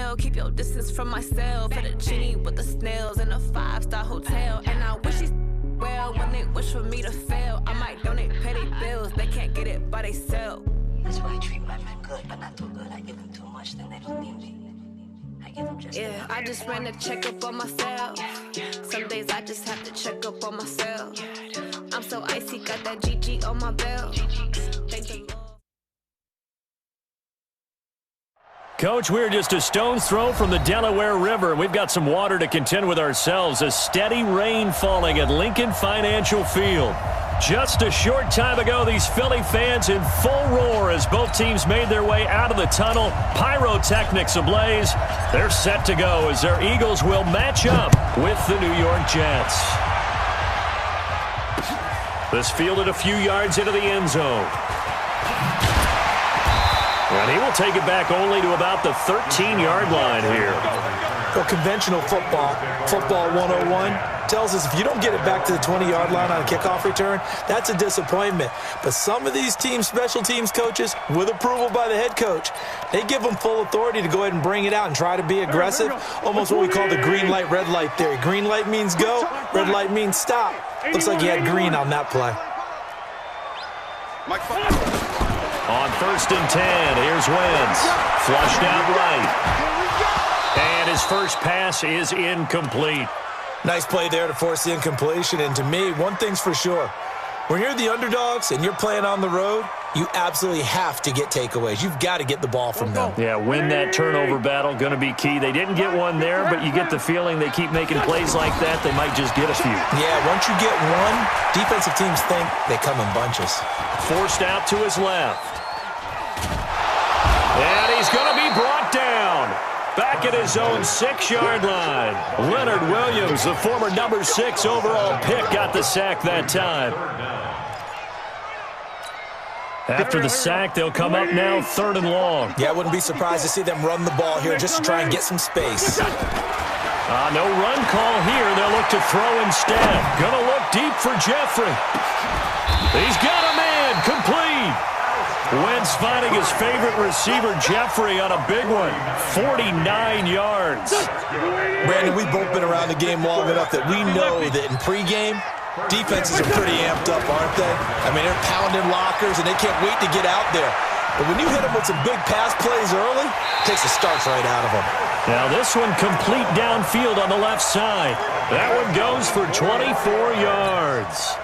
hell. Keep your distance from myself. For the genie with the snails in a 5-star hotel. And I wish these well when they wish for me to fail. I might donate petty bills. They can't get it by themselves. That's why I treat my men good, but not too good. I give them too much, then they don't need me. I give them just enough. I just ran a checkup on myself. Some days I just have to check up on myself. I'm so icy, got that GG on my belt. Thank the Lord. Coach, we're just a stone's throw from the Delaware River. We've got some water to contend with ourselves. A steady rain falling at Lincoln Financial Field. Just a short time ago, these Philly fans in full roar as both teams made their way out of the tunnel. Pyrotechnics ablaze. They're set to go as their Eagles will match up with the New York Jets. This fielded a few yards into the end zone. And he will take it back only to about the 13-yard line here. Well, conventional football 101, tells us if you don't get it back to the 20-yard line on a kickoff return, that's a disappointment. But some of these teams, special teams coaches, with approval by the head coach, they give them full authority to go ahead and bring it out and try to be aggressive, almost what we call the green light, red light theory. Green light means go, red light means stop. Looks like he had green on that play. On 1st and 10, here's Wentz. Flushed out right. And his first pass is incomplete. Nice play there to force the incompletion. And to me, one thing's for sure. When you're the underdogs and you're playing on the road, you absolutely have to get takeaways. You've got to get the ball from them. Yeah, win that turnover battle, going to be key. They didn't get one there, but you get the feeling they keep making plays like that, they might just get a few. Yeah, once you get one, defensive teams think they come in bunches. Forced out to his left. And he's going to be brought down. Back at his own 6-yard line. Leonard Williams, the former number 6 overall pick, got the sack that time. After the sack, they'll come up now 3rd and long. Yeah, I wouldn't be surprised to see them run the ball here just to try and get some space. No run call here. They'll look to throw instead. Gonna look deep for Jeffrey. He's got a man. Complete. Wentz finding his favorite receiver, Jeffrey, on a big one. 49 yards. Brandon, we've both been around the game long enough that we know that in pregame, defenses are pretty amped up, aren't they? I mean, they're pounding lockers, and they can't wait to get out there. But when you hit them with some big pass plays early, it takes the starch right out of them. Now this one complete downfield on the left side. That one goes for 24 yards.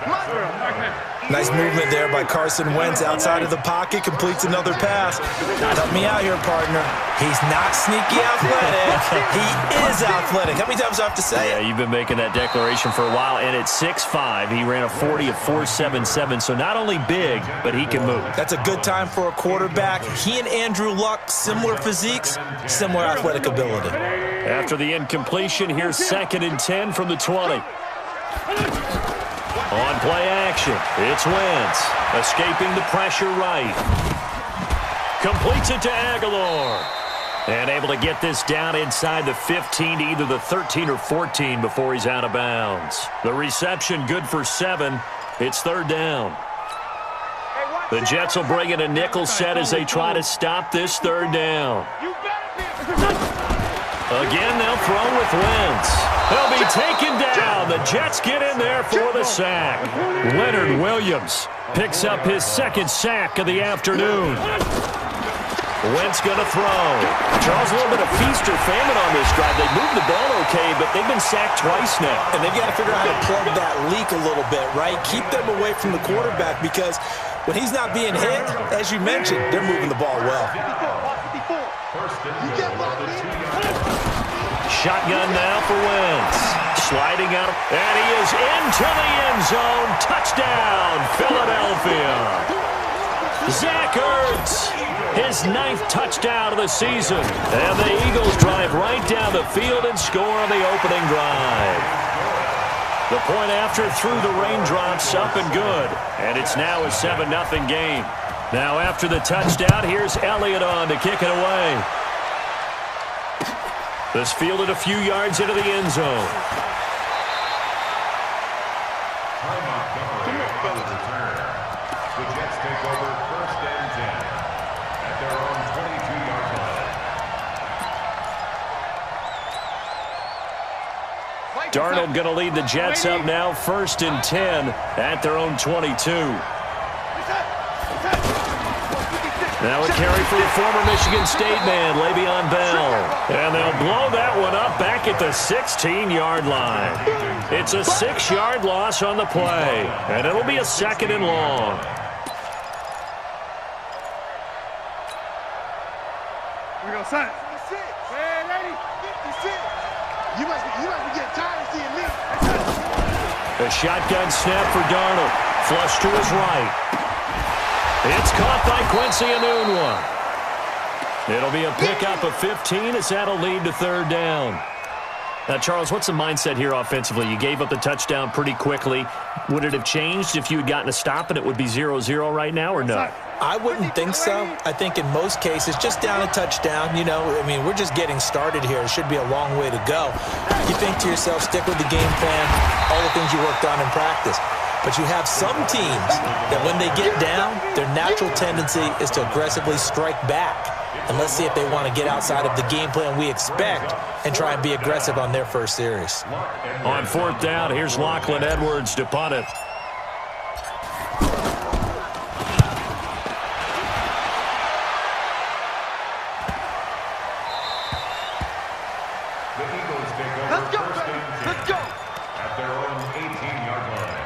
Nice movement there by Carson Wentz outside of the pocket, completes another pass. Help me out here, partner. He's not sneaky athletic. He is athletic. How many times do I have to say it? Yeah, you've been making that declaration for a while, and at 6'5", he ran a 40 of 4.77, so not only big, but he can move. That's a good time for a quarterback. He and Andrew Luck, similar physiques, similar athletic ability. After the incompletion, here's 2nd and 10 from the 20. On play action, it's Wentz, escaping the pressure right. Completes it to Aguilar. And able to get this down inside the 15 to either the 13 or 14 before he's out of bounds. The reception good for 7. It's 3rd down. The Jets will bring in a nickel set as they try to stop this 3rd down. Again, they'll throw with Wentz. They'll be taken down. The Jets get in there for the sack. Leonard Williams picks up his 2nd sack of the afternoon. Wentz going to throw. Charles, a little bit of feast or famine on this drive. They moved the ball okay, but they've been sacked twice now. And they've got to figure out how to plug that leak a little bit, right? Keep them away from the quarterback because when he's not being hit, as you mentioned, they're moving the ball well. Shotgun now for Wentz. Sliding out, and he is into the end zone. Touchdown, Philadelphia. Zach Ertz, his 9th touchdown of the season. And the Eagles drive right down the field and score on the opening drive. The point after through the raindrops, up and good. And it's now a 7-0 game. Now after the touchdown, here's Elliott on to kick it away. This fielded a few yards into the end zone. The Jets take over 1st and 10 at their own 22-yard line. Darnold going to lead the Jets up now, 1st and 10 at their own 22. Now a carry for the former Michigan State man, Le'Veon Bell. And they'll blow that one up back at the 16-yard line. It's a 6-yard loss on the play, and it'll be a 2nd and long. We go, son. Hey, lady. You must be getting tired of seeing me. A shotgun snap for Darnold. Flush to his right. It's caught by Quincy Enunwa. It'll be a pickup of 15 as that'll lead to 3rd down. Now, Charles, what's the mindset here offensively? You gave up the touchdown pretty quickly. Would it have changed if you had gotten a stop and it would be 0-0 right now or no? I wouldn't think so. I think in most cases, just down a touchdown, you know, I mean, we're just getting started here. It should be a long way to go. You think to yourself, stick with the game plan, all the things you worked on in practice. But you have some teams that when they get down, their natural tendency is to aggressively strike back. And let's see if they want to get outside of the game plan we expect and try and be aggressive on their first series. On 4th down, here's Lachlan Edwards to punt it. The Eagles take over. Let's go, first baby. and 10 Let's go. at their own 18-yard line.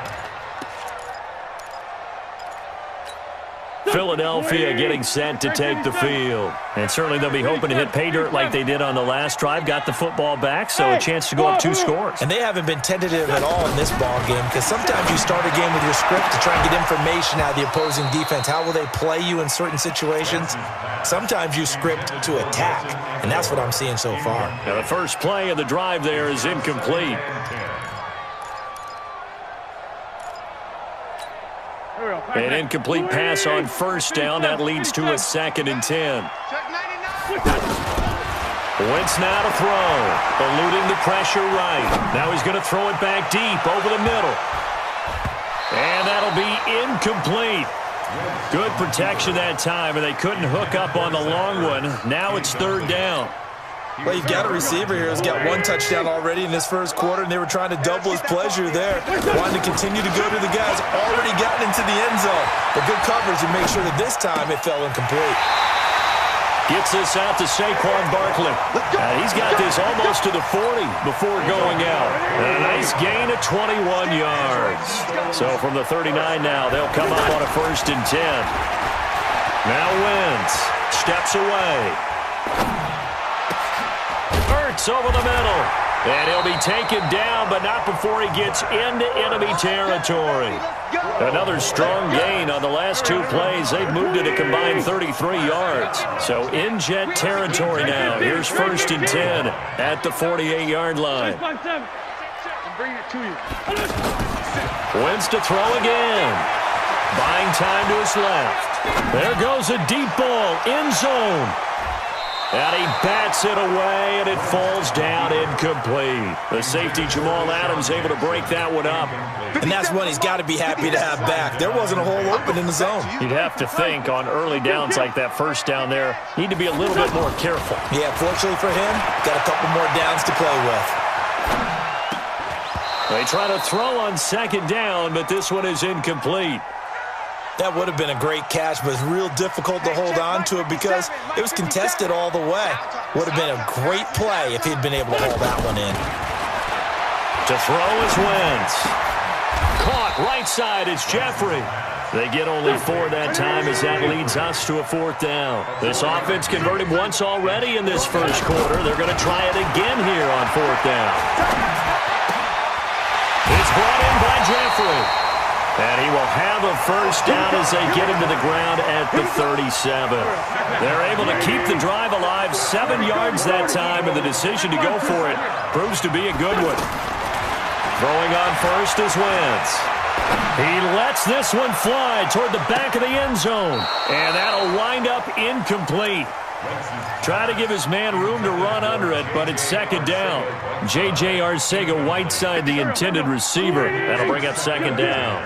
Philadelphia getting set to take the field. And certainly they'll be hoping to hit pay dirt like they did on the last drive. Got the football back, so a chance to go up 2 scores. And they haven't been tentative at all in this ball game because sometimes you start a game with your script to try and get information out of the opposing defense. How will they play you in certain situations? Sometimes you script to attack, and that's what I'm seeing so far. Now the first play of the drive there is incomplete. An incomplete pass on 1st down. That leads to a 2nd and 10. Wentz now to throw. Eluding the pressure right. Now he's going to throw it back deep over the middle. And that'll be incomplete. Good protection that time, and they couldn't hook up on the long one. Now it's 3rd down. Well, you've got a receiver here who's got 1 touchdown already in this first quarter, and they were trying to double his pleasure there. Wanting to continue to go to the guys already gotten into the end zone. But good coverage to make sure that this time it fell incomplete. Gets this out to Saquon Barkley. He's got this almost to the 40 before going out. A nice gain of 21 yards. So from the 39 now, they'll come up on a 1st and 10. Now Wentz steps away. Ertz over the middle. And he'll be taken down, but not before he gets into enemy territory. Another strong gain on the last 2 plays. They've moved it a combined 33 yards. So in Jet territory now. Here's 1st and 10 at the 48-yard line. Wentz to throw again. Buying time to his left. There goes a deep ball, end zone. And he bats it away, and it falls down incomplete. The safety, Jamal Adams, able to break that one up. And that's one he's got to be happy to have back. There wasn't a hole open in the zone. You'd have to think on early downs like that 1st down there, need to be a little bit more careful. Yeah, fortunately for him, got a couple more downs to play with. They try to throw on 2nd down, but this one is incomplete. That would have been a great catch, but it's real difficult to hold on to it because it was contested all the way. Would have been a great play if he'd been able to hold that one in. To throw is Wentz. Caught right side, it's Jeffrey. They get only 4 that time as that leads us to a 4th down. This offense converted once already in this first quarter. They're going to try it again here on 4th down. It's brought in by Jeffrey. And he will have a 1st down as they get him to the ground at the 37. They're able to keep the drive alive 7 yards that time, and the decision to go for it proves to be a good one. Throwing on 1st is Wentz. He lets this one fly toward the back of the end zone, and that'll wind up incomplete. Try to give his man room to run under it, but it's 2nd down. J.J. Arcega-Whiteside, the intended receiver. That'll bring up 2nd down.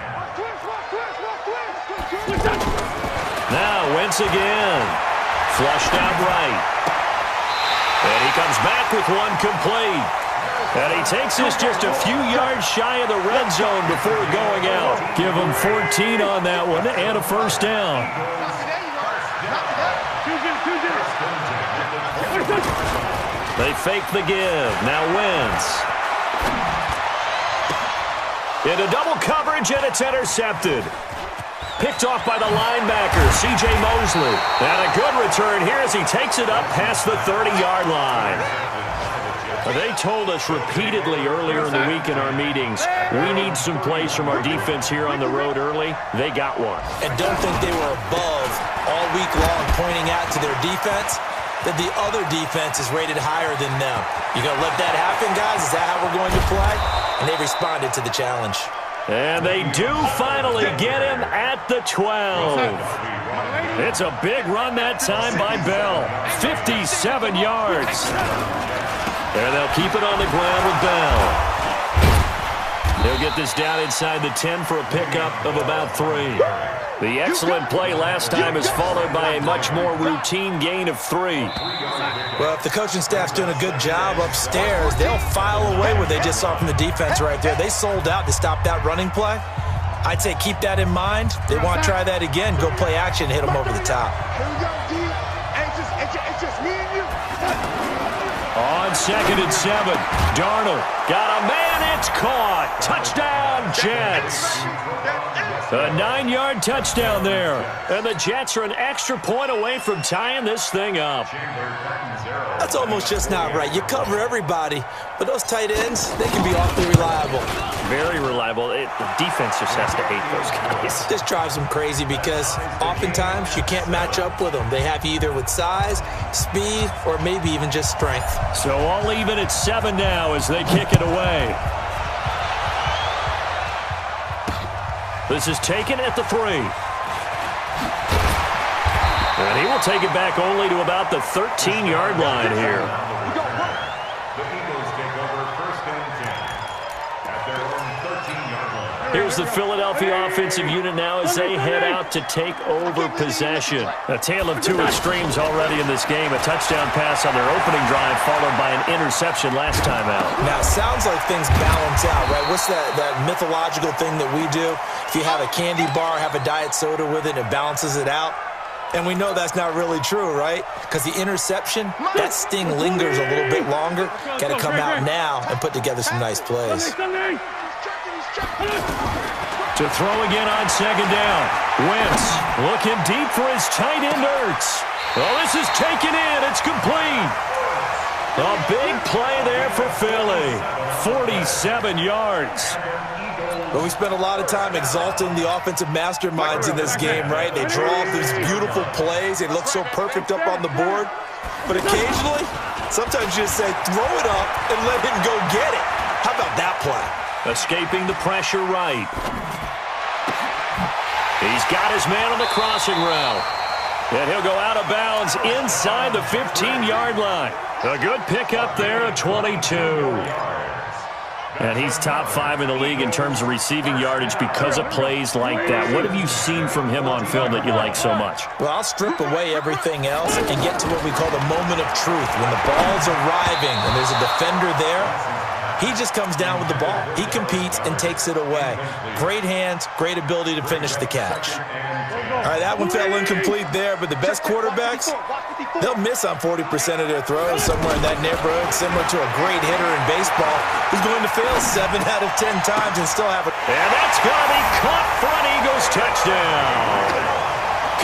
Now Wentz again. Flushed out right. And he comes back with one complete. And he takes this just a few yards shy of the red zone before going out. Give him 14 on that one and a first down. They fake the give. Now Wentz. Into double coverage, and it's intercepted. Picked off by the linebacker, C.J. Mosley. And a good return here as he takes it up past the 30-yard line. They told us repeatedly earlier in the week in our meetings, we need some plays from our defense here on the road early. They got one. And don't think they were above all week long pointing out to their defense that the other defense is rated higher than them. You going to let that happen, guys? Is that how we're going to play? And they responded to the challenge. And they do finally get him at the 12. It's a big run that time by Bell. 57 yards. And they'll keep it on the ground with Bell. They'll get this down inside the 10 for a pickup of about 3. The excellent play last time is followed by a much more routine gain of 3. Well, if the coaching staff's doing a good job upstairs, they'll file away what they just saw from the defense right there. They sold out to stop that running play. I'd say keep that in mind. They want to try that again. Go play action, hit them over the top. Here we go, D. It's just me and you. On 2nd and 7, Darnold got a man, it's caught. Touchdown, Jets. A 9-yard touchdown there. And the Jets are an extra point away from tying this thing up. That's almost just not right. You cover everybody, but those tight ends, they can be awfully reliable. Very reliable. The defense just has to hate those guys. This drives them crazy because oftentimes you can't match up with them. They have you either with size, speed, or maybe even just strength. So all even at 7 now as they kick it away. This is taken at the 3. And he will take it back only to about the 13-yard line here. The Eagles take over 1st and 10 at their own 13-yard line. Here's the Philadelphia offensive unit now as they head out to take over possession. A tale of two extremes already in this game. A touchdown pass on their opening drive followed by an interception last time out. Now, it sounds like things balance out, right? What's that mythological thing that we do? If you have a candy bar, have a diet soda with it, and it balances it out. And we know that's not really true, right? Because the interception, that sting lingers a little bit longer. Got to come out now and put together some nice plays. To throw again on 2nd down. Wentz looking deep for his tight end Ertz. Well, this is taken in. It's complete. A big play there for Philly. 47 yards. But we spent a lot of time exalting the offensive masterminds in this game, right? They draw up these beautiful plays. They look so perfect up on the board. But occasionally, sometimes you just say, throw it up and let him go get it. How about that play? Escaping the pressure right. He's got his man on the crossing route. And he'll go out of bounds inside the 15-yard line. A good pickup there, a 22. And he's top 5 in the league in terms of receiving yardage because of plays like that. What have you seen from him on film that you like so much? Well, I'll strip away everything else and get to what we call the moment of truth. When the ball's arriving and there's a defender there, he just comes down with the ball. He competes and takes it away. Great hands, great ability to finish the catch. All right, that one fell incomplete there, but the best quarterbacks, they'll miss on 40% of their throws, somewhere in that neighborhood, similar to a great hitter in baseball who's going to fail 7 out of 10 times and still have it. And that's going to be caught for an Eagles touchdown.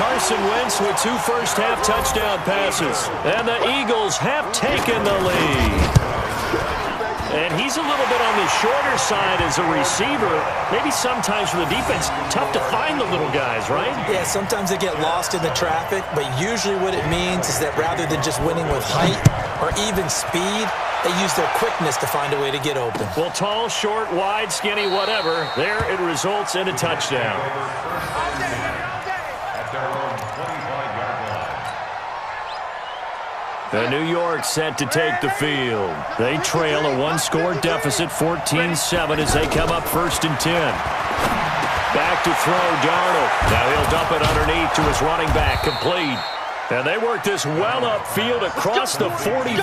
Carson Wentz with 2 first-half touchdown passes, and the Eagles have taken the lead. And he's a little bit on the shorter side as a receiver. Maybe sometimes for the defense, tough to find the little guys, right? Yeah, sometimes they get lost in the traffic, but usually what it means is that rather than just winning with height or even speed, they use their quickness to find a way to get open. Well, tall, short, wide, skinny, whatever, there it results in a touchdown. At their own 25-yard line. The New York set to take the field. They trail a 1-score deficit, 14-7, as they come up 1st and 10. Back to throw, Darnold. Now he'll dump it underneath to his running back, complete. And they work this well upfield across the 45.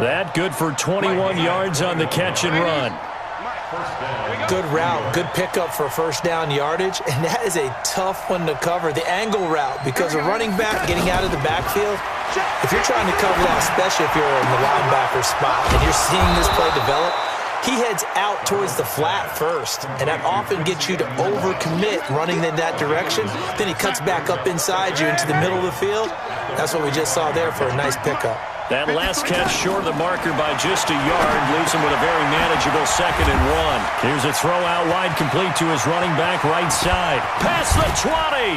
That good for 21 yards on the catch and run. Good route, good pickup for first down yardage, and that is a tough one to cover. The angle route, because a running back getting out of the backfield, if you're trying to cover that, especially if you're in the linebacker spot and you're seeing this play develop, he heads out towards the flat first, and that often gets you to overcommit running in that direction. Then he cuts back up inside you into the middle of the field. That's what we just saw there for a nice pickup. That last catch short of the marker by just a yard leaves him with a very manageable 2nd and 1. Here's a throw out wide, complete to his running back right side. Past the 20.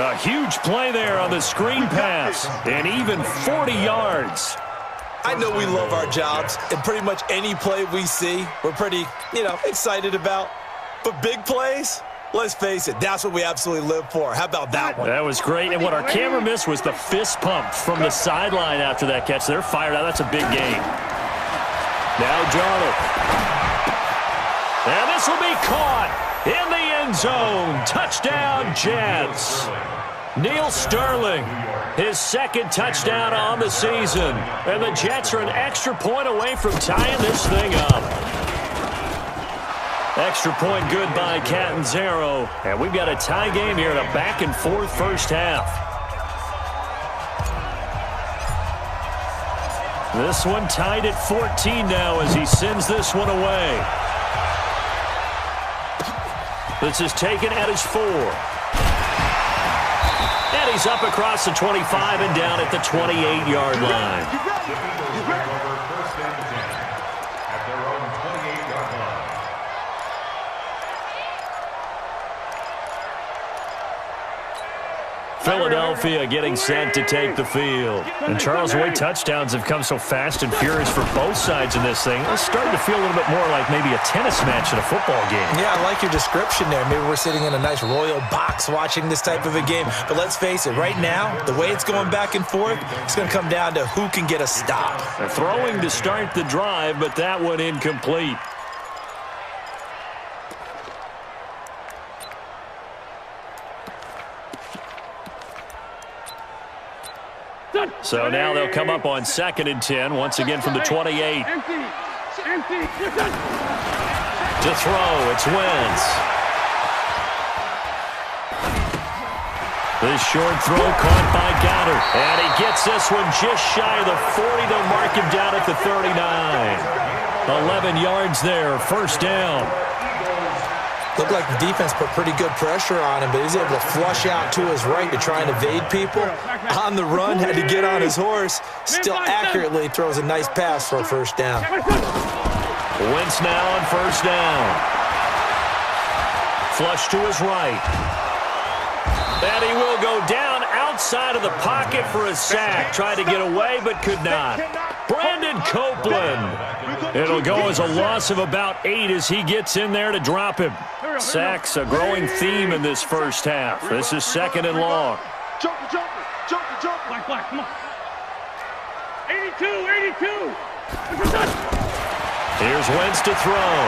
A huge play there on the screen pass, and even 40 yards. I know we love our jobs, and pretty much any play we see, we're pretty, excited about. But big plays, let's face it, that's what we absolutely live for. How about that one? That was great, and what our camera missed was the fist pump from the sideline after that catch. They're fired out. That's a big game. Now Darnold. And this will be caught in the end zone. Touchdown, Jets. Neil Sterling, his 2nd touchdown on the season. And the Jets are an extra point away from tying this thing up. Extra point good by Catanzaro. And we've got a tie game here in a back-and-forth first half. This one tied at 14 now as he sends this one away. This is taken at his 4. And he's up across the 25 and down at the 28-yard line. First and 10 at their own 28-yard line. Philadelphia getting set to take the field. And Charles, the way touchdowns have come so fast and furious for both sides in this thing, it's starting to feel a little bit more like maybe a tennis match in a football game. Yeah, I like your description there. Maybe we're sitting in a nice royal box watching this type of a game. But let's face it, right now, the way it's going back and forth, it's going to come down to who can get a stop. They're throwing to start the drive, but that one incomplete. So now they'll come up on 2nd and 10, once again from the 28. To throw, it's Wentz. This short throw caught by Goddard. And he gets this one just shy of the 40. They'll mark him down at the 39. 11 yards there, first down. Looked like the defense put pretty good pressure on him, but he's able to flush out to his right to try and evade people. On the run, had to get on his horse. Still accurately throws a nice pass for a first down. Wentz now on first down. Flush to his right. And he will go down outside of the pocket for a sack. Tried to get away, but could not. Brandon Copeland. It'll go as a loss of about 8 as he gets in there to drop him. Sacks a growing theme in this first half. This is 2nd and long. Jumper. Black, come on. 82. Here's Wentz to throw.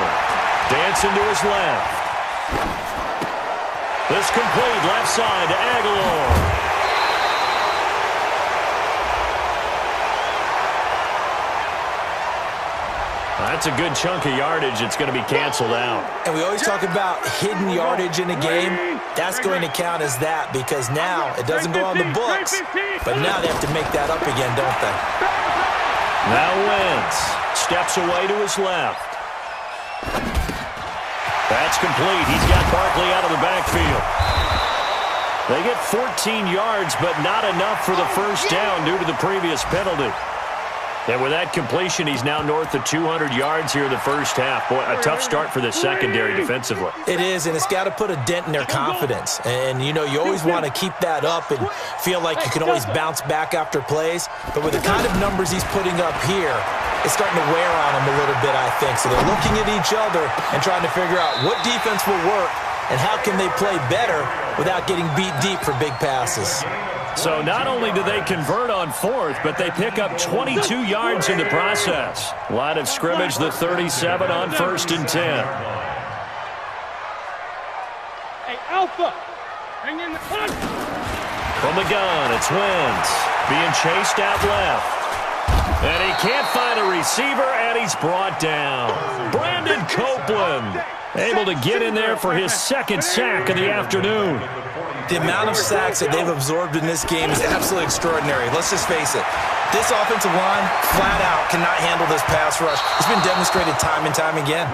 Dancing to his left. This complete left side to Aguilar. That's a good chunk of yardage. It's going to be canceled out. And we always talk about hidden yardage in a game. That's going to count as that because now it doesn't go on the books, but now they have to make that up again, don't they? Now Wentz steps away to his left. That's complete. He's got Barkley out of the backfield. They get 14 yards, but not enough for the first down due to the previous penalty. And with that completion, he's now north of 200 yards here in the first half. Boy, a tough start for the secondary defensively. It is, and it's got to put a dent in their confidence. And, you always want to keep that up and feel like you can always bounce back after plays. But with the kind of numbers he's putting up here, it's starting to wear on them a little bit, I think. So they're looking at each other and trying to figure out what defense will work and how can they play better without getting beat deep for big passes. So not only do they convert on 4th, but they pick up 22 yards in the process. Line of scrimmage, the 37 on 1st and 10. Hey, Alpha, hang in the front. From the gun, it's Wentz being chased out left. And he can't find a receiver, and he's brought down. Brandon Copeland able to get in there for his second sack of the afternoon. The amount of sacks that they've absorbed in this game is absolutely extraordinary. Let's just face it. This offensive line, flat out, cannot handle this pass rush. It's been demonstrated time and time again.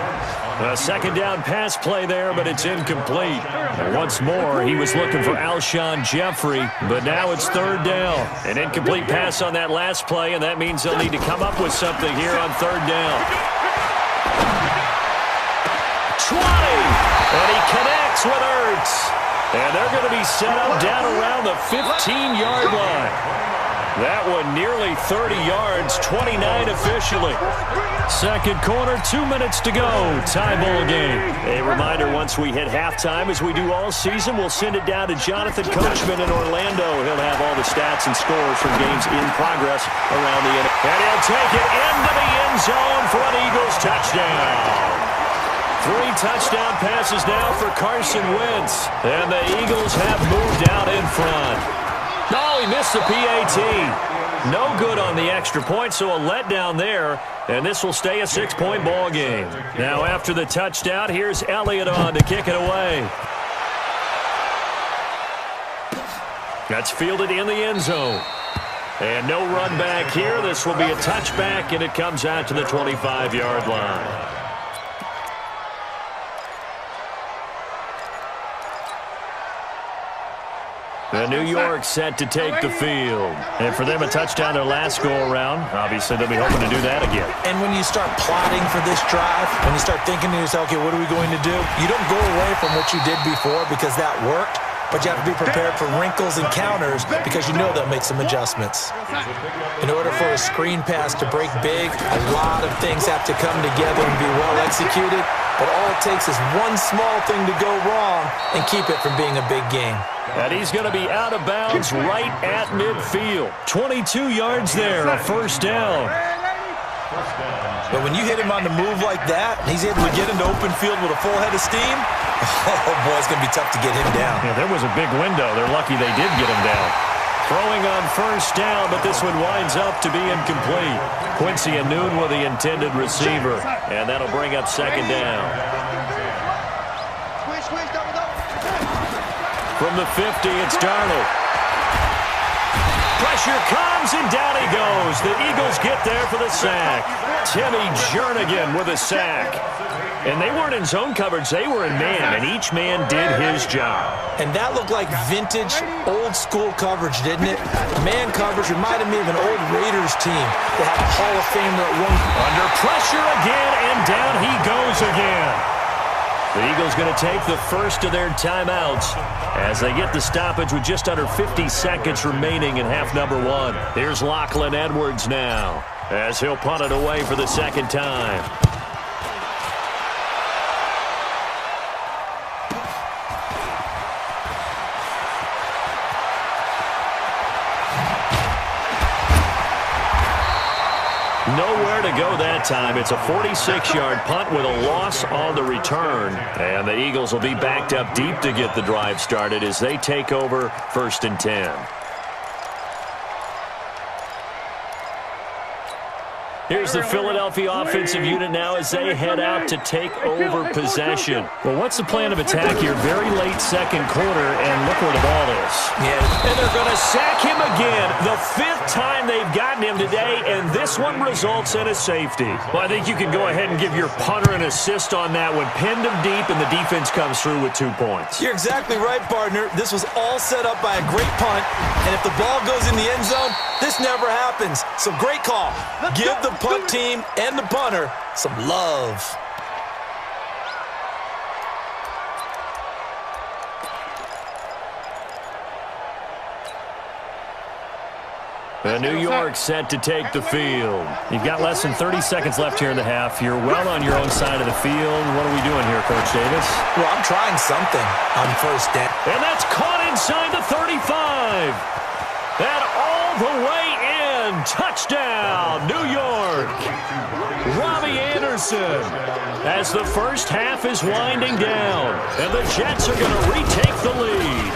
A second down pass play there, but it's incomplete. And once more, he was looking for Alshon Jeffrey, but now it's third down. An incomplete pass on that last play, and that means they'll need to come up with something here on third down. 20, and he connects with Ertz. And they're going to be set up down around the 15-yard line. That one nearly 30 yards, 29 officially. Second quarter, 2 minutes to go. Tie ball game. A reminder, once we hit halftime, as we do all season, we'll send it down to Jonathan Coachman in Orlando. He'll have all the stats and scores from games in progress around the end. And he'll take it into the end zone for an Eagles touchdown. 3 touchdown passes now for Carson Wentz. And the Eagles have moved out in front. Oh, he missed the PAT. No good on the extra point, so a letdown there. And this will stay a 6-point ball game. Now after the touchdown, here's Elliott on to kick it away. That's fielded in the end zone. And no run back here. This will be a touchback, and it comes out to the 25-yard line. And New York set to take the field. And for them, a touchdown their last go-around. Obviously, they'll be hoping to do that again. And when you start plotting for this drive, when you start thinking to yourself, okay, what are we going to do? You don't go away from what you did before because that worked, but you have to be prepared for wrinkles and counters because you know they'll make some adjustments. In order for a screen pass to break big, a lot of things have to come together and be well executed, but all it takes is one small thing to go wrong and keep it from being a big game. And he's going to be out of bounds right at midfield. 22 yards there, a first down. But when you hit him on the move like that, and he's able to get into open field with a full head of steam, oh boy, it's going to be tough to get him down. Yeah, there was a big window. They're lucky they did get him down. Throwing on first down, but this one winds up to be incomplete. Quincy Anoon with the intended receiver, and that'll bring up second down. From the 50, it's Darnold. Pressure comes, and down he goes. The Eagles get there for the sack. Timmy Jernigan with a sack. And they weren't in zone coverage. They were in man, and each man did his job. And that looked like vintage, old-school coverage, didn't it? Man coverage reminded me of an old Raiders team that had a Hall of Famer at one. Under pressure again, and down he goes again. The Eagles going to take the first of their timeouts as they get the stoppage with just under 50 seconds remaining in half number 1. Here's Lachlan Edwards now as he'll punt it away for the second time. Nowhere to go that time. It's a 46-yard punt with a loss on the return. And the Eagles will be backed up deep to get the drive started as they take over 1st and 10. Here's the Philadelphia offensive unit now as they head out to take over possession. Well, what's the plan of attack here? Very late second quarter, and look where the ball is. Yeah. And they're going to sack him again. The 5th time they've gotten him today, and this one results in a safety. Well, I think you can go ahead and give your punter an assist on that one. Pinned him deep, and the defense comes through with 2 points. You're exactly right, partner. This was all set up by a great punt, and if the ball goes in the end zone, this never happens. So great call. Give the punt team and the punter some love. New York set to take the field. You've got less than 30 seconds left here in the half. You're well on your own side of the field. What are we doing here, Coach Davis? Well, I'm trying something on first down. And that's caught inside the 35. And all the way in. Touchdown, New York. Robbie Anderson as the first half is winding down. And the Jets are going to retake the lead.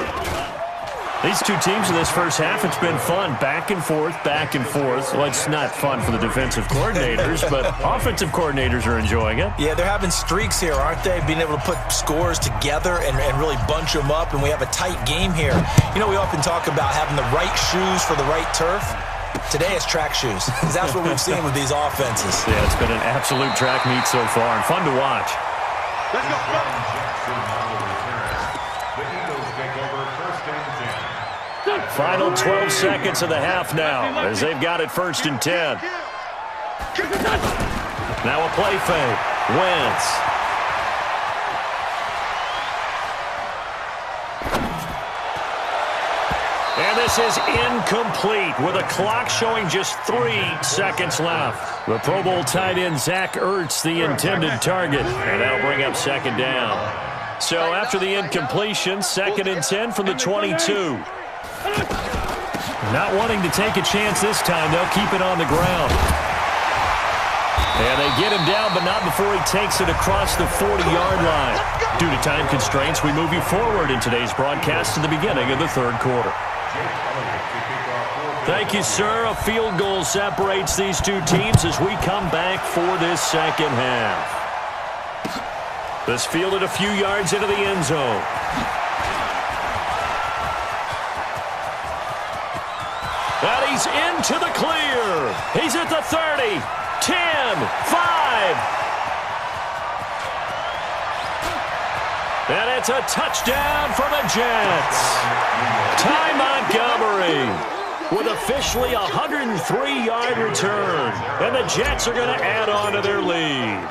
These two teams in this first half, it's been fun. Back and forth, back and forth. Well, it's not fun for the defensive coordinators, but offensive coordinators are enjoying it. Yeah, they're having streaks here, aren't they? Being able to put scores together and really bunch them up, and we have a tight game here. You know, we often talk about having the right shoes for the right turf. Today it's track shoes, because that's what we've seen with these offenses. Yeah, it's been an absolute track meet so far, and fun to watch. Let's go. Final 12 seconds of the half now, as they've got it 1st and 10. Now a play fake. Wentz. And this is incomplete with a clock showing just 3 seconds left. The Pro Bowl tight end Zach Ertz, the intended target, and that'll bring up 2nd down. So after the incompletion, 2nd and 10 from the 22. Not wanting to take a chance this time, they'll keep it on the ground. And they get him down, but not before he takes it across the 40-yard line. Due to time constraints, we move you forward in today's broadcast to the beginning of the 3rd quarter. Thank you, sir. A field goal separates these two teams as we come back for this 2nd half. This fielded a few yards into the end zone. And he's into the clear. He's at the 30, 10, 5. And it's a touchdown for the Jets. Ty Montgomery with officially a 103-yard return. And the Jets are going to add on to their lead.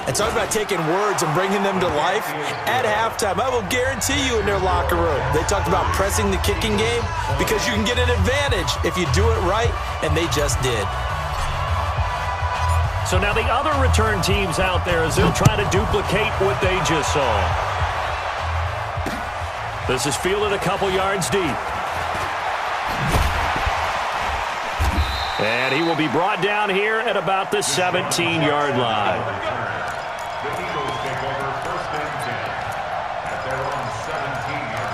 And talk about taking words and bringing them to life. At halftime, I will guarantee you in their locker room, they talked about pressing the kicking game because you can get an advantage if you do it right, and they just did. So now the other return teams out there as they'll try to duplicate what they just saw. This is fielded a couple yards deep. And he will be brought down here at about the 17-yard line. The Eagles take over 1st and 10 at their own 17-yard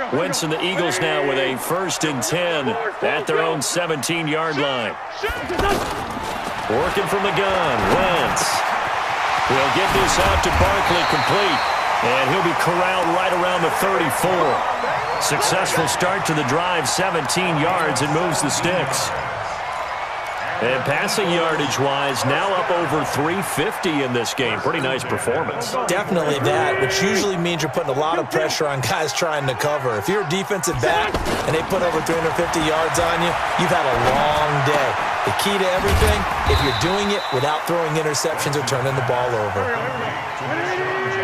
line. Wentz and the Eagles now with a 1st and 10 at their own 17-yard line. Working from the gun, Wentz. He'll get this out to Barkley complete, and he'll be corralled right around the 34. Successful start to the drive, 17 yards, and moves the sticks. And passing yardage-wise, now up over 350 in this game. Pretty nice performance. Definitely that, which usually means you're putting a lot of pressure on guys trying to cover. If you're a defensive back and they put over 350 yards on you, you've had a long day. The key to everything, if you're doing it without throwing interceptions or turning the ball over.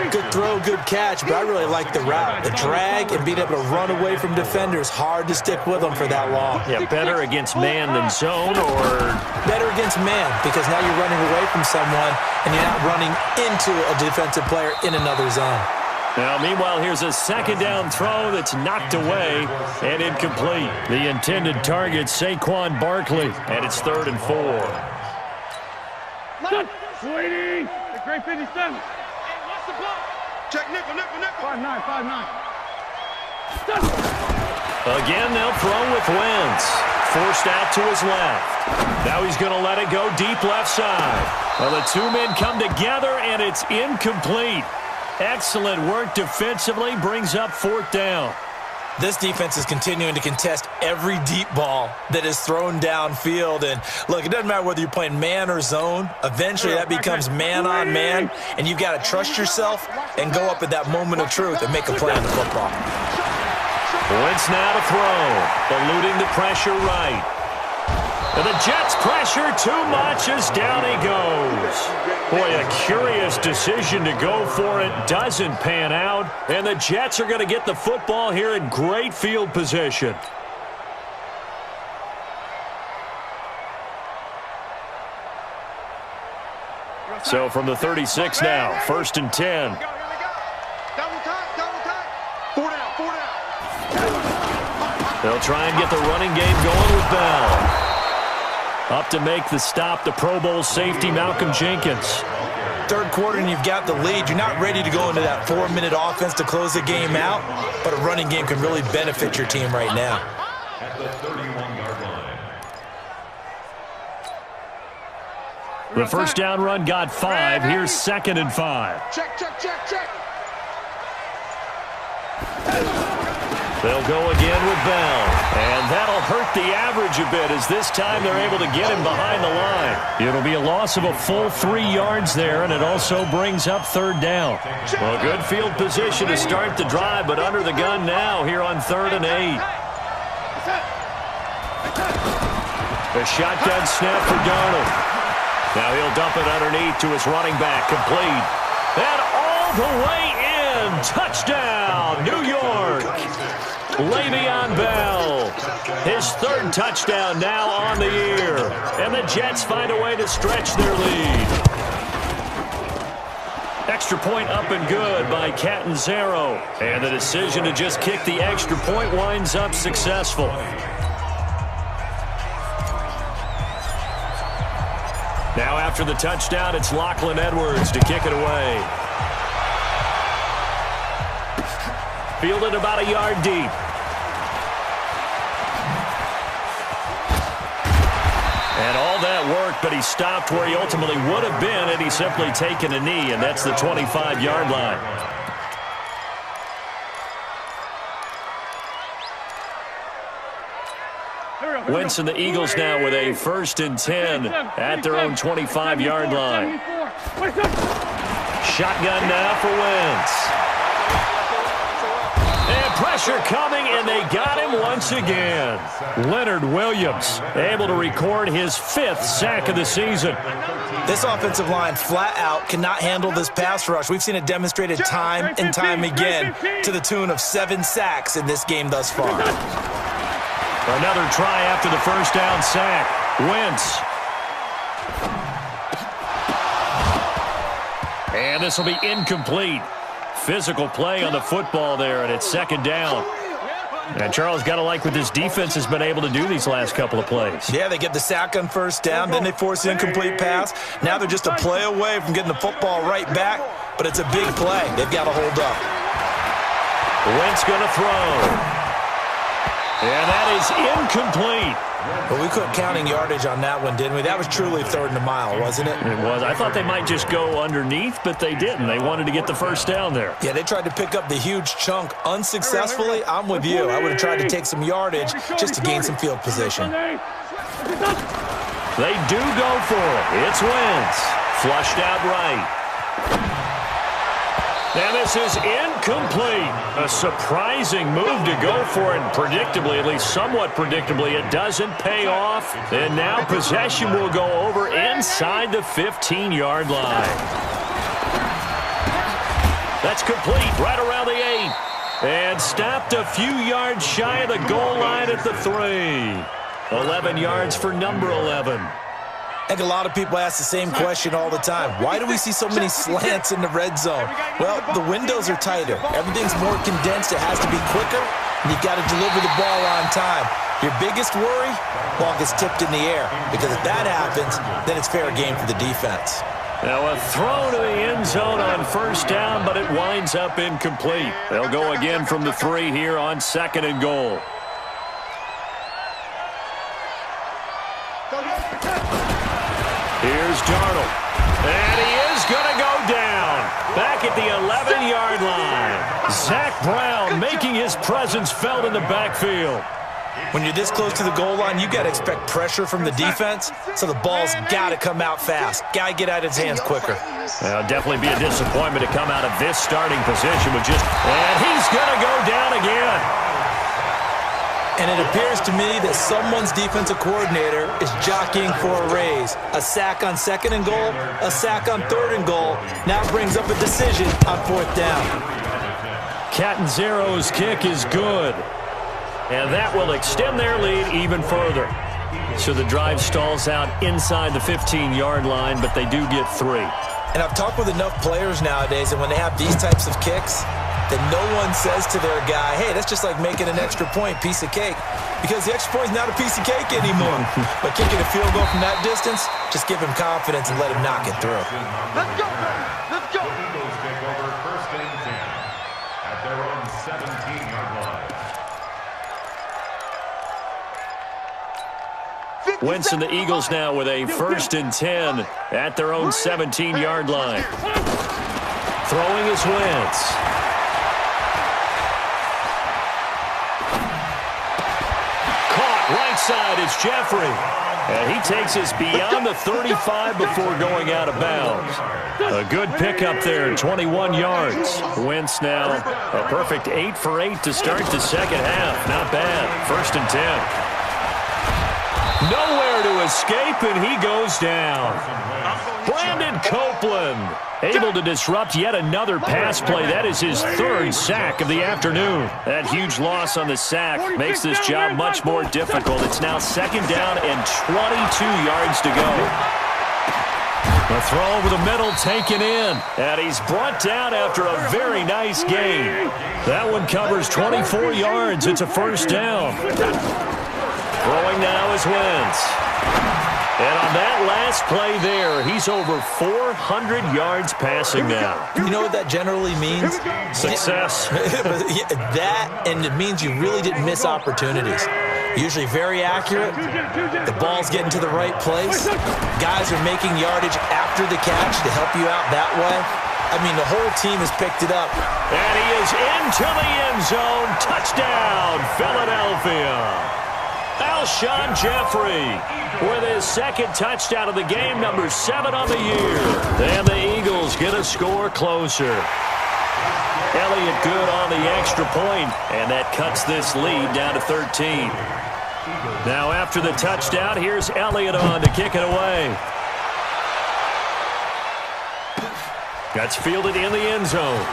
Good throw, good catch, but I really like the route. The drag and being able to run away from defenders, hard to stick with them for that long. Yeah, better against man than zone, or better against man, because now you're running away from someone and you're not running into a defensive player in another zone. Now, meanwhile, here's a 2nd down throw that's knocked away and incomplete. The intended target, Saquon Barkley, and it's 3rd and 4. Sweetie! The great 57. Check nickel. 5-9. Again, they'll throw with Wentz. Forced out to his left. Now he's going to let it go deep left side. Well, the two men come together, and it's incomplete. Excellent work defensively, brings up 4th down. This defense is continuing to contest every deep ball that is thrown downfield. And, look, it doesn't matter whether you're playing man or zone. Eventually, that becomes man-on-man, and you've got to trust yourself and go up at that moment of truth and make a play on the football. Wentz now to throw, eluding the pressure right. And the Jets pressure too much as down he goes. Boy, a curious decision to go for it. Doesn't pan out. And the Jets are going to get the football here in great field position. So from the 36 now, 1st and 10. Double time. 4 down. They'll try and get the running game going with Bell. Up to make the stop, the Pro Bowl safety, Malcolm Jenkins. third quarter and you've got the lead, you're not ready to go into that 4-minute offense to close the game out, but a running game can really benefit your team right now. At the 31-yard line. The first down run got 5. Here's 2nd and 5. Check. They'll go again with Bell. And that'll hurt the average a bit as this time they're able to get him behind the line. It'll be a loss of a full 3 yards there, and it also brings up 3rd down. Well, good field position to start the drive, but under the gun now here on 3rd and 8. A shotgun snap for Darnold. Now he'll dump it underneath to his running back, complete. And all the way in. Touchdown, New York. Le'Veon Bell, his 3rd touchdown now on the year. And the Jets find a way to stretch their lead. Extra point up and good by Catanzaro. And the decision to just kick the extra point winds up successful. Now after the touchdown, it's Lachlan Edwards to kick it away. Fielded about a yard deep. And all that work, but he stopped where he ultimately would have been had he simply taken a knee, and that's the 25-yard line. Wentz and the Eagles now with a 1st and 10 at their own 25-yard line. Shotgun now for Wentz. And pressure coming, and they got him once again. Leonard Williams able to record his 5th sack of the season. This offensive line flat out cannot handle this pass rush. We've seen it demonstrated time and time again to the tune of 7 sacks in this game thus far. Another try after the first down sack. Wentz. And this will be incomplete. Physical play on the football there, and it's 2nd down. And Charles, got to like what this defense has been able to do these last couple of plays. Yeah, they get the sack on 1st down, then they force an incomplete pass. Now they're just a play away from getting the football right back, but it's a big play. They've got to hold up. Wentz going to throw. And that is incomplete. Well, we quit counting yardage on that one, didn't we? That was truly 3rd and a mile, wasn't it? It was. I thought they might just go underneath, but they didn't. They wanted to get the first down there. Yeah, they tried to pick up the huge chunk unsuccessfully. I'm with you. I would have tried to take some yardage just to gain some field position. They do go for it. It's Wentz. Flushed out right. And this is incomplete. A surprising move to go for it. Predictably, at least somewhat predictably, it doesn't pay off. And now possession will go over inside the 15-yard line. That's complete right around the 8. And stopped a few yards shy of the goal line at the 3. 11 yards for number 11. I think a lot of people ask the same question all the time. Why do we see so many slants in the red zone? Well, the windows are tighter. Everything's more condensed. It has to be quicker, and you've got to deliver the ball on time. Your biggest worry? Ball gets tipped in the air, because if that happens, then it's fair game for the defense. Now a throw to the end zone on 1st down, but it winds up incomplete. They'll go again from the 3 here on 2nd and goal. Here's Darnold. And he is going to go down. Back at the 11-yard line. Zach Brown making his presence felt in the backfield. When you're this close to the goal line, you got to expect pressure from the defense, so the ball's got to come out fast. Got to get out of his hands quicker. It'll definitely be a disappointment to come out of this starting position with just... And he's going to go down again. And it appears to me that someone's defensive coordinator is jockeying for a raise. A sack on 2nd and goal, a sack on 3rd and goal. Now brings up a decision on 4th down. Catanzaro's kick is good. And that will extend their lead even further. So the drive stalls out inside the 15-yard line, but they do get 3. And I've talked with enough players nowadays, and when they have these types of kicks, that no one says to their guy, hey, that's just like making an extra point, piece of cake. Because the extra point is not a piece of cake anymore. But kicking a field goal from that distance, just give him confidence and let him knock it through. Let's go, baby. Let's go. The Eagles take over first and 10 at their own 17-yard line. Wentz and the Eagles now with a first and 10 at their own 17-yard line. Throwing is Wentz. Caught right side, it's Jeffrey. And he takes us beyond the 35 before going out of bounds. A good pickup there, 21 yards. Wentz now a perfect 8 for 8 to start the second half. Not bad. First and 10. Nowhere to escape, and he goes down. Brandon Copeland able to disrupt yet another pass play. That is his third sack of the afternoon. That huge loss on the sack makes this job much more difficult. It's now second down and 22 yards to go. The throw over the middle taken in, and he's brought down after a very nice gain. That one covers 24 yards. It's a first down. Throwing now is Wentz. And on that last play there, he's over 400 yards passing now. You know what that generally means? Success. That, and it means you really didn't miss opportunities. Usually very accurate. The ball's getting to the right place. Guys are making yardage after the catch to help you out that way. I mean, the whole team has picked it up. And he is into the end zone. Touchdown, Philadelphia. Alshon Jeffrey with his second touchdown of the game, number 7 on the year. And the Eagles get a score closer. Elliott good on the extra point, and that cuts this lead down to 13. Now after the touchdown, here's Elliott on to kick it away. That's fielded in the end zone.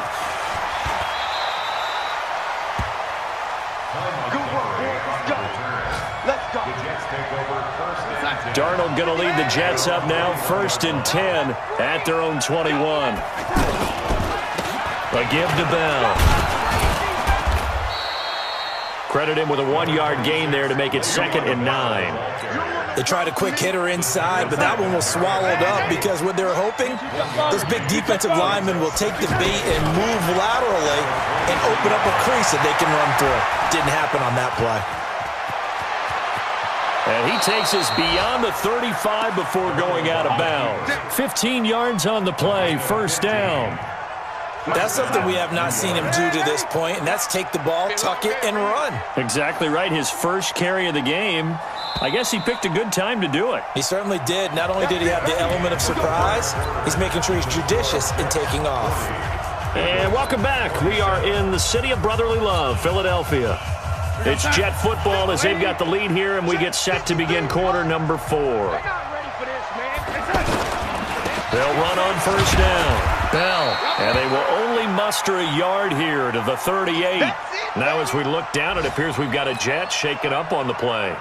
Darnold going to lead the Jets up now, first and 10 at their own 21. A give to Bell. Credit him with a 1-yard gain there to make it second and 9. They tried a quick hitter inside, but that one was swallowed up because what they're hoping, those big defensive linemen will take the bait and move laterally and open up a crease that they can run through. Didn't happen on that play. And he takes us beyond the 35 before going out of bounds. 15 yards on the play, first down. That's something we have not seen him do to this point, and that's take the ball, tuck it, and run. Exactly right. His first carry of the game. I guess he picked a good time to do it. He certainly did. Not only did he have the element of surprise, he's making sure he's judicious in taking off. And welcome back. We are in the city of brotherly love, Philadelphia. It's Jet football as they've got the lead here, and we get set to begin quarter number 4. They'll run on first down. Bell. And they will only muster a yard here to the 38. Now as we look down, it appears we've got a Jet shaking up on the play.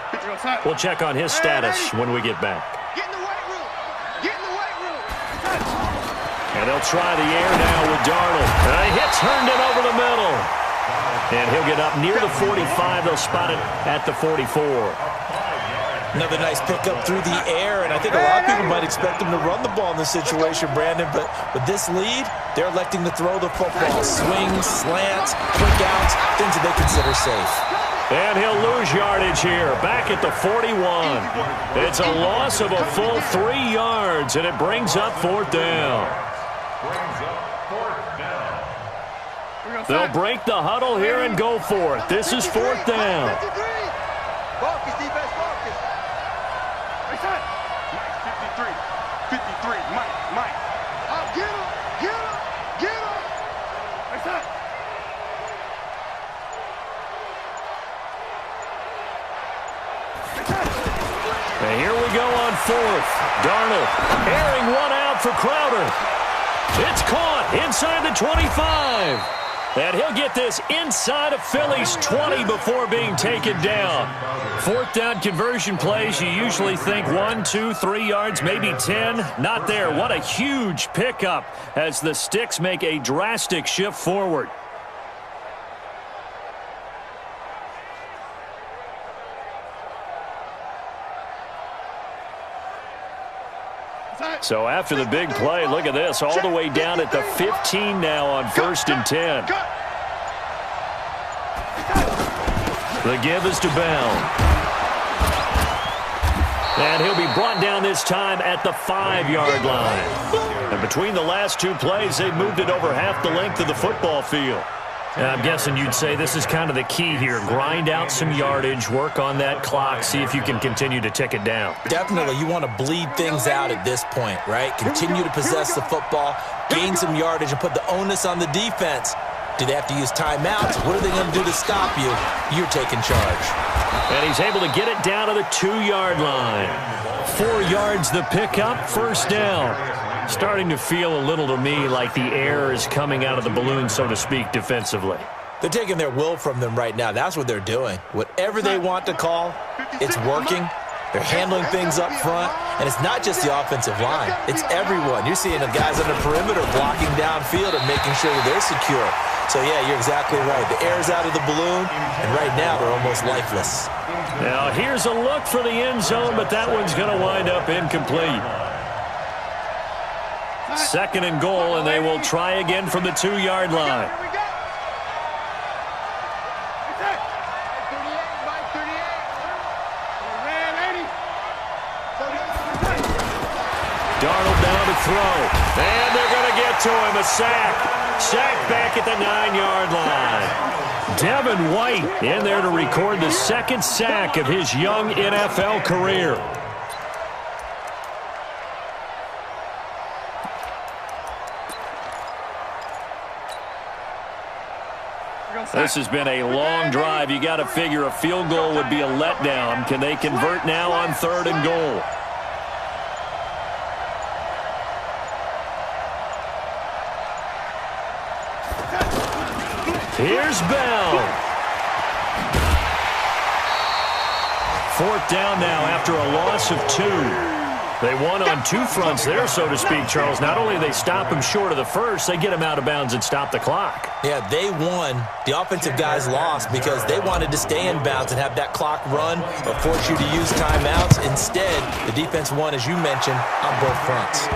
We'll check on his status when we get back. Get in the weight room. Get in the weight room. And they'll try the air now with Darnold. And a hit's turned in over the middle. And he'll get up near the 45. They'll spot it at the 44. Another nice pickup through the air, and I think a lot of people might expect him to run the ball in this situation, Brandon, but with this lead, they're electing to throw the football. Swings, slants, quick outs, things that they consider safe. And he'll lose yardage here, back at the 41. It's a loss of a full 3 yards, and it brings up fourth down. They'll break the huddle here and go for it. This is fourth down. Focus, defense, focus. 53, Mike. Oh, get him. And here we go on fourth. Darnold airing one out for Crowder. It's caught inside the 25. And he'll get this inside of Philly's 20 before being taken down. Fourth down conversion plays, you usually think 1, 2, 3 yards, maybe 10. Not there. What a huge pickup as the Sticks make a drastic shift forward. So after the big play, look at this, all the way down at the 15 now on 1st and 10. The give is to Bell. And he'll be brought down this time at the 5-yard line. And between the last two plays, they've moved it over half the length of the football field. And I'm guessing you'd say this is kind of the key here. Grind out some yardage, work on that clock, see if you can continue to tick it down. Definitely, you want to bleed things out at this point, right? Continue to possess the football, gain some yardage, and put the onus on the defense. Do they have to use timeouts? What are they going to do to stop you? You're taking charge. And he's able to get it down to the 2-yard line. 4 yards the pickup, 1st down. Starting to feel a little to me like the air is coming out of the balloon, so to speak, defensively. They're taking their will from them right now. That's what they're doing. Whatever they want to call, it's working. They're handling things up front. And it's not just the offensive line. It's everyone. You're seeing the guys on the perimeter blocking downfield and making sure that they're secure. So, yeah, you're exactly right. The air's out of the balloon, and right now they're almost lifeless. Now, here's a look for the end zone, but that one's going to wind up incomplete. 2nd and goal, and they will try again from the 2-yard line. Darnold down to throw, and they're going to get to him. A sack. Sack back at the 9-yard line. Devin White in there to record the 2nd sack of his young NFL career. This has been a long drive. You got to figure a field goal would be a letdown. Can they convert now on 3rd and goal? Here's Bell. 4th down now after a loss of 2. They won on 2 fronts there, so to speak, Charles. Not only do they stop him short of the first, they get him out of bounds and stop the clock. Yeah, they won. The offensive guys lost because they wanted to stay in bounds and have that clock run or force you to use timeouts. Instead, the defense won, as you mentioned, on both fronts.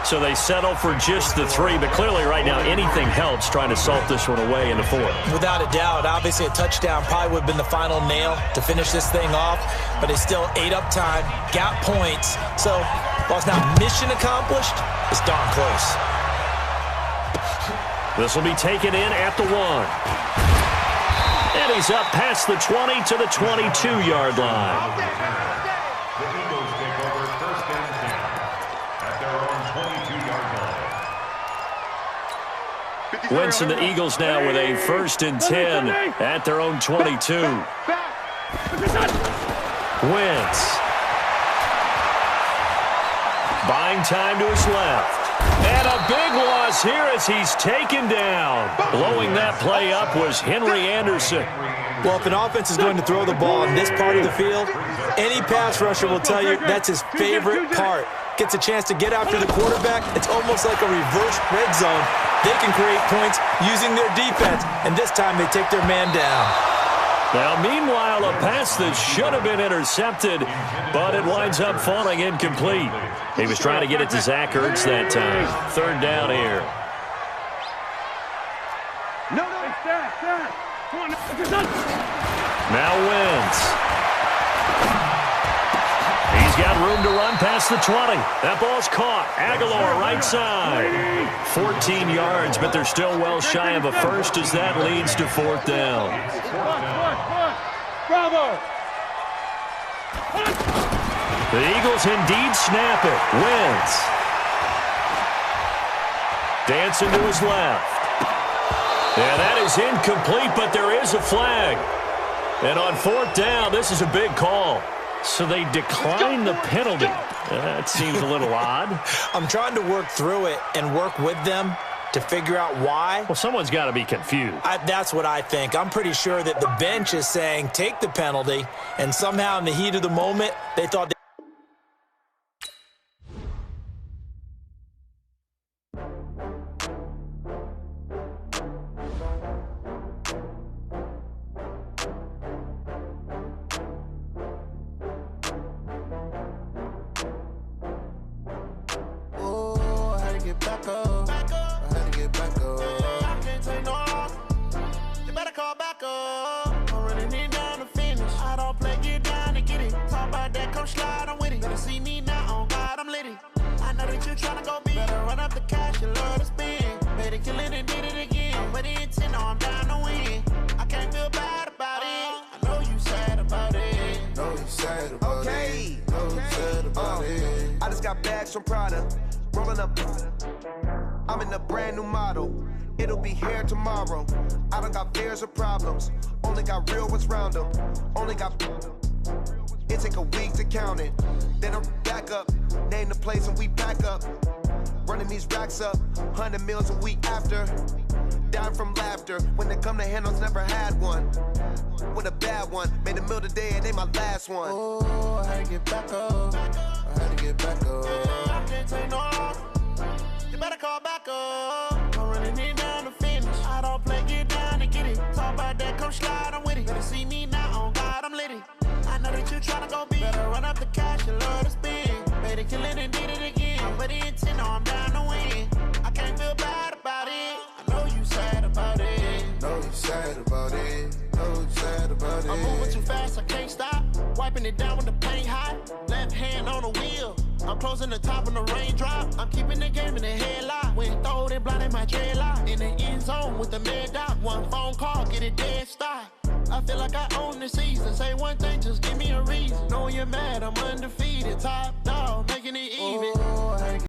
So they settle for just the 3, but clearly right now anything helps trying to salt this one away in the 4th. Without a doubt, obviously a touchdown probably would have been the final nail to finish this thing off, but it's still ate up time, got points. So while it's not mission accomplished, it's darn close. This will be taken in at the 1. And he's up past the 20 to the 22-yard line. Wentz and the Eagles now with a 1st and 10 at their own 22. Wentz. Buying time to his left. And a big loss here as he's taken down. Blowing that play up was Henry Anderson. Well, if an offense is going to throw the ball in this part of the field, any pass rusher will tell you that's his favorite part. Gets a chance to get after the quarterback. It's almost like a reverse red zone. They can create points using their defense, and this time they take their man down. Now, meanwhile, a pass that should have been intercepted, but it winds up falling incomplete. He was trying to get it to Zach Ertz that time. 3rd down here. Now Wentz. He's got room to run past the 20. That ball's caught. Aguilar right side. 14 yards, but they're still well shy of a first as that leads to 4th down. Bravo! The Eagles indeed snap it. Wentz. Dancing to his left. And that is incomplete, but there is a flag. And on 4th down, this is a big call. So they decline the penalty. That seems a little odd. I'm trying to work through it and work with them to figure out why. Well, someone's got to be confused. That's what I think. I'm pretty sure that the bench is saying take the penalty, and somehow in the heat of the moment, they thought come slide, I'm with it. Better see me now, on God, I'm litty. I know that you tryna go big. Better run up the cash, you love to spend. Better kill it and did it again. I'm with the intent, no, I'm down to win. I can't feel bad about it. I know you sad about it. Know you sad about it. Know you sad about it. I just got bags from Prada. Rolling up. I'm in a brand new model. It'll be here tomorrow. I don't got fears or problems. Only got real ones round them. Only got. It take a week to count it. Then I'm back up. Name the place and we back up. Running these racks up. 100 meals a week after. Dying from laughter. When they come to handles, never had one. With a bad one. Made a meal today and they my last one. Oh, I had to get back up. I had to get back up. Yeah, I can't take no loss. You better call back up. I'm running it down to finish. I don't play, get down to get it. Talk about that, come slide, I'm with it. Better see me now, on God, I'm litty. I know that you tryna go big. Better run up the cash, you love to spend. Better kill it and did it again. I'm with the intent, no, I'm down to win. I can't feel bad about it. I know you sad about it. Know you sad about it. Know you sad about it. I'm moving too fast, I can't stop. Wiping it down with the paint hot. Left hand on the wheel. I'm closing the top on the raindrop. I'm keeping the game in the headlock. When throwed and blinded my dreadlock. In the end zone with the mad dot. One phone call, get it dead stop. I feel like I own the season. Say one thing, just give me a reason. Knowing you're mad, I'm undefeated. Top dog, making it even. Oh,